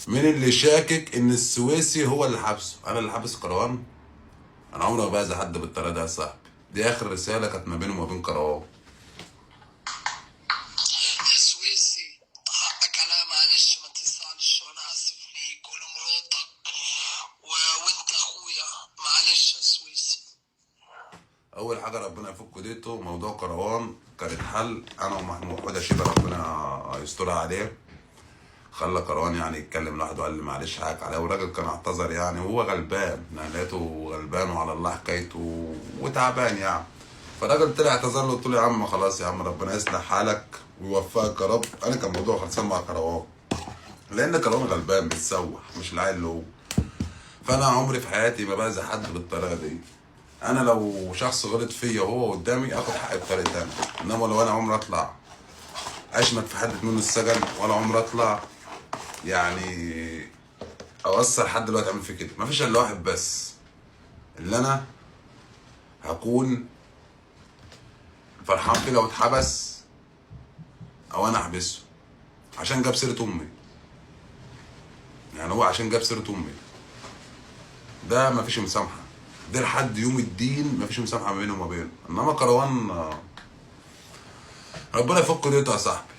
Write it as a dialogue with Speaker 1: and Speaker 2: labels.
Speaker 1: مين اللي شاكك ان السويسي هو اللي حبسه؟ انا اللي حابس كروان؟ انا عمري ما باذي حد بالطريقه دي يا صاحبي. دي اخر رساله كانت ما بينه وما بين كروان.
Speaker 2: سويسي حقك عليا، معلش ما تزعلش، وانا اسف ليك ولمراتك وانت اخويا، معلش يا سويسي.
Speaker 1: اول حاجه ربنا يفك ايديته، موضوع كروان كان اتحل. انا ومحمود حوده شيبه ربنا يسترها عليه، خلى كروان يعني يتكلم لوحده وقال لي معلش حقك عليا، والراجل كان اعتذر يعني، وهو غلبان يعني، لقيته غلبان وعلى الله حكايته وتعبان يعني. فالراجل طلع اعتذر له، قلت له يا عم خلاص يا عم، ربنا يصلح حالك ويوفقك يا رب. انا كان موضوع خلصان مع كروان، لان كروان غلبان بيتسوح مش العيل اللي هو. فانا عمري في حياتي ما باذي حد بالطريقه دي. انا لو شخص غلط فيا وهو قدامي اخد حقي بطريقه تانيه، انما لو انا عمري اطلع اشمت في حد منه السجن، ولا عمري اطلع يعني اوصل حد دلوقتي اعمل فيه كده. مفيش الا واحد بس اللي انا هكون فرحان فيه لو اتحبس او انا احبسه، عشان جاب سيره امي. يعني هو عشان جاب سيره امي، ده مفيش مسامحه. ده لحد يوم الدين مفيش مسامحه ما بينه وما بينه. انما كروان ربنا يفك ايده يا صاحبي.